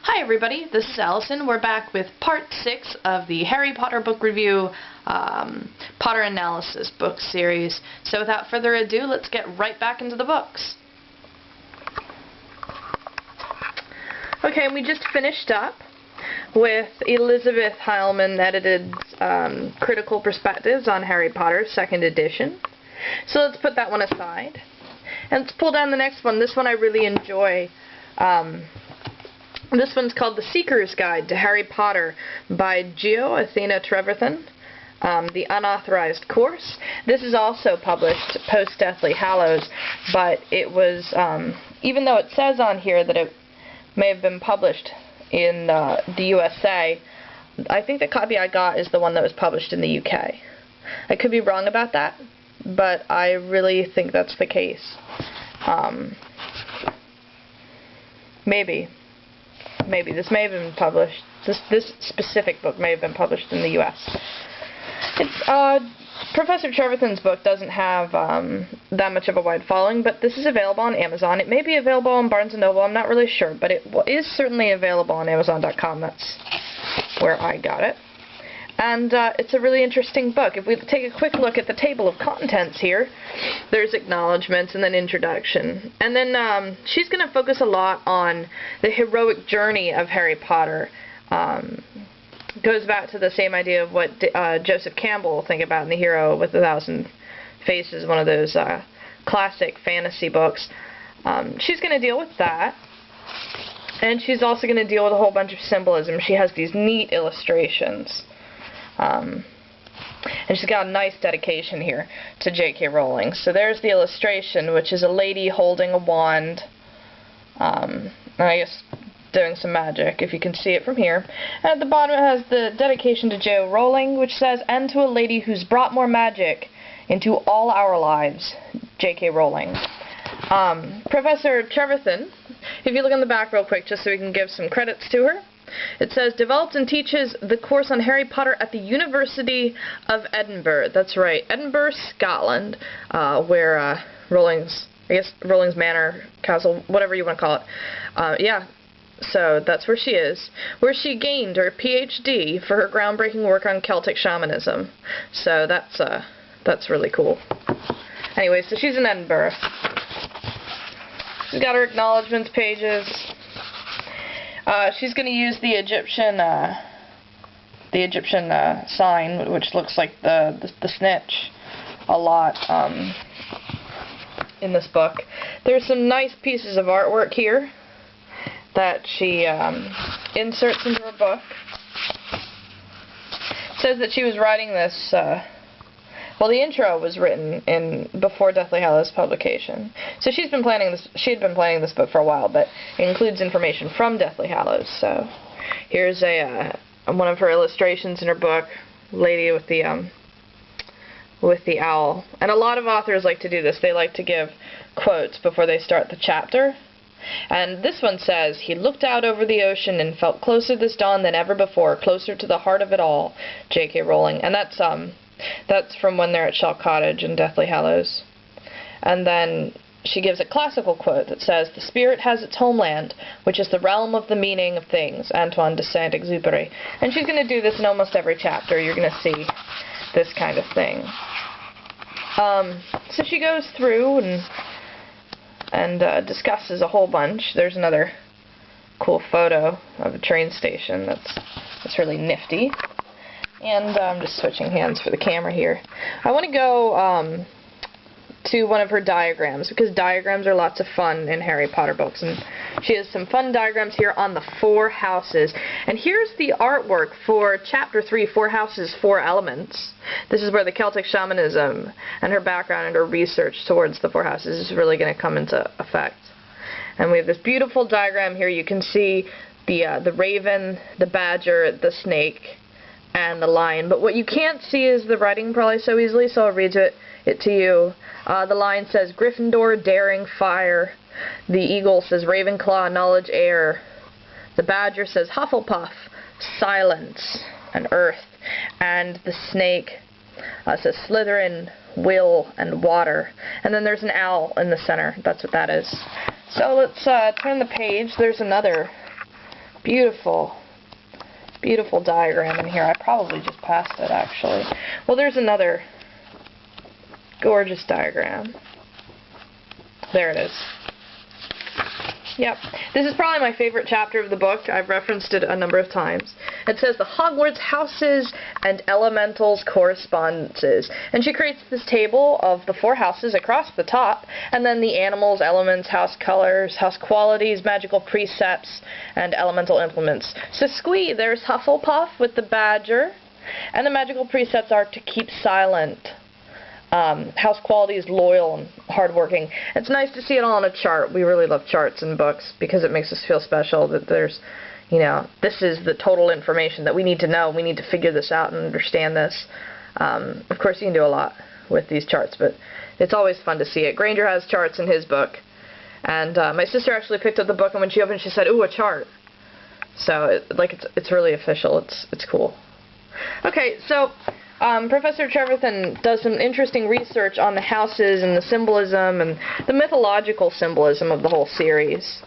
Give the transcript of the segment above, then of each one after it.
Hi everybody, this is Allison. We're back with part 6 of the Harry Potter book review, Potter Analysis book series. So without further ado, let's get right back into the books. Okay, we just finished up with Elizabeth Heilman edited Critical Perspectives on Harry Potter, 2nd edition. So let's put that one aside. And let's pull down the next one. This one I really enjoy. This one's called The Seeker's Guide to Harry Potter by Geo Athena Trevarthen, the unauthorized course. This is also published post-Deathly Hallows, but it was, even though it says on here that it may have been published in the USA, I think the copy I got is the one that was published in the UK. I could be wrong about that, but I really think that's the case. Maybe this may have been published. This specific book may have been published in the U.S. It's Professor Trevarthen's book doesn't have that much of a wide following, but this is available on Amazon. It may be available on Barnes & Noble. I'm not really sure, but it is certainly available on Amazon.com. That's where I got it. And it's a really interesting book. If we take a quick look at the table of contents here, there's acknowledgments and then introduction. And then she's going to focus a lot on the heroic journey of Harry Potter. Goes back to the same idea of what Joseph Campbell will think about in The Hero with 1,000 Faces, one of those classic fantasy books. She's going to deal with that. And she's also going to deal with a whole bunch of symbolism. She has these neat illustrations. And she's got a nice dedication here to J.K. Rowling. So there's the illustration, which is a lady holding a wand, and I guess doing some magic, if you can see it from here. And at the bottom it has the dedication to J.K. Rowling, which says, "And to a lady who's brought more magic into all our lives, J.K. Rowling." Professor Trevarthen, if you look on the back real quick, just so we can give some credits to her, it says, develops and teaches the course on Harry Potter at the University of Edinburgh. That's right, Edinburgh, Scotland, where Rowling's manor, castle, whatever you want to call it. Yeah, so that's where she is. Where she gained her PhD for her groundbreaking work on Celtic shamanism. So that's really cool. Anyway, so she's in Edinburgh. She's got her acknowledgments pages. She's going to use the Egyptian sign, which looks like the snitch, a lot in this book. There's some nice pieces of artwork here that she inserts into her book. It says that she was writing this. Well, the intro was written before Deathly Hallows publication. So she had been planning this book for a while, but it includes information from Deathly Hallows. So here's one of her illustrations in her book, lady with the owl. And a lot of authors like to do this. They like to give quotes before they start the chapter. And this one says, "He looked out over the ocean and felt closer this dawn than ever before, closer to the heart of it all, J.K. Rowling." And that's from when they're at Shell Cottage in Deathly Hallows. And then she gives a classical quote that says, "The spirit has its homeland, which is the realm of the meaning of things, Antoine de Saint-Exupéry." And she's going to do this in almost every chapter. You're going to see this kind of thing. So she goes through and discusses a whole bunch. There's another cool photo of a train station that's really nifty. And I'm just switching hands for the camera here. I want to go to one of her diagrams, because diagrams are lots of fun in Harry Potter books. And she has some fun diagrams here on the 4 houses. And here's the artwork for Chapter 3, 4 Houses, 4 Elements. This is where the Celtic shamanism and her background and her research towards the 4 houses is really going to come into effect. And we have this beautiful diagram here. You can see the raven, the badger, the snake, and the lion. But what you can't see is the writing probably so easily, so I'll read it to you. The lion says Gryffindor, daring, fire. The eagle says Ravenclaw, knowledge, air. The badger says Hufflepuff, silence, and earth. And the snake says Slytherin, will, and water. And then there's an owl in the center. That's what that is. So let's turn the page. There's another Beautiful. Beautiful diagram in here. I probably just passed it, actually. Well, there's another gorgeous diagram. There it is. Yep. This is probably my favorite chapter of the book. I've referenced it a number of times. It says the Hogwarts houses and elementals correspondences. And she creates this table of the 4 houses across the top, and then the animals, elements, house colors, house qualities, magical precepts, and elemental implements. So squee, there's Hufflepuff with the badger, and the magical precepts are to keep silent. House quality is loyal and hardworking. It's nice to see it all on a chart. We really love charts in books because it makes us feel special that there's, you know, this is the total information that we need to know. We need to figure this out and understand this. Of course, you can do a lot with these charts, but it's always fun to see it. Granger has charts in his book, and my sister actually picked up the book, and when she opened it, she said, "Ooh, a chart." So, it's really official. It's cool. Okay, so Professor Trevarthen does some interesting research on the houses and the symbolism and the mythological symbolism of the whole series.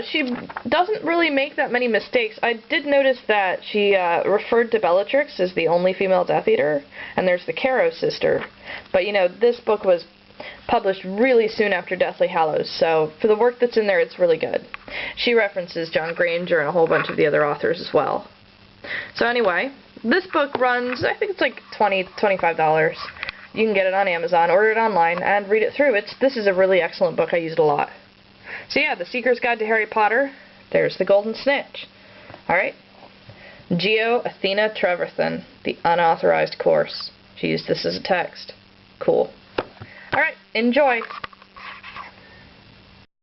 She doesn't really make that many mistakes. I did notice that she referred to Bellatrix as the only female Death Eater, and there's the Caro sister. But, you know, this book was published really soon after Deathly Hallows, so for the work that's in there, it's really good. She references John Granger and a whole bunch of the other authors as well. So anyway, this book runs, I think it's like $20, $25. You can get it on Amazon, order it online, and read it through. This is a really excellent book. I use it a lot. So yeah, The Seeker's Guide to Harry Potter. There's the Golden Snitch. Alright. Geo Athena Trevarthen, the unauthorized course. She used this as a text. Cool. Alright, enjoy!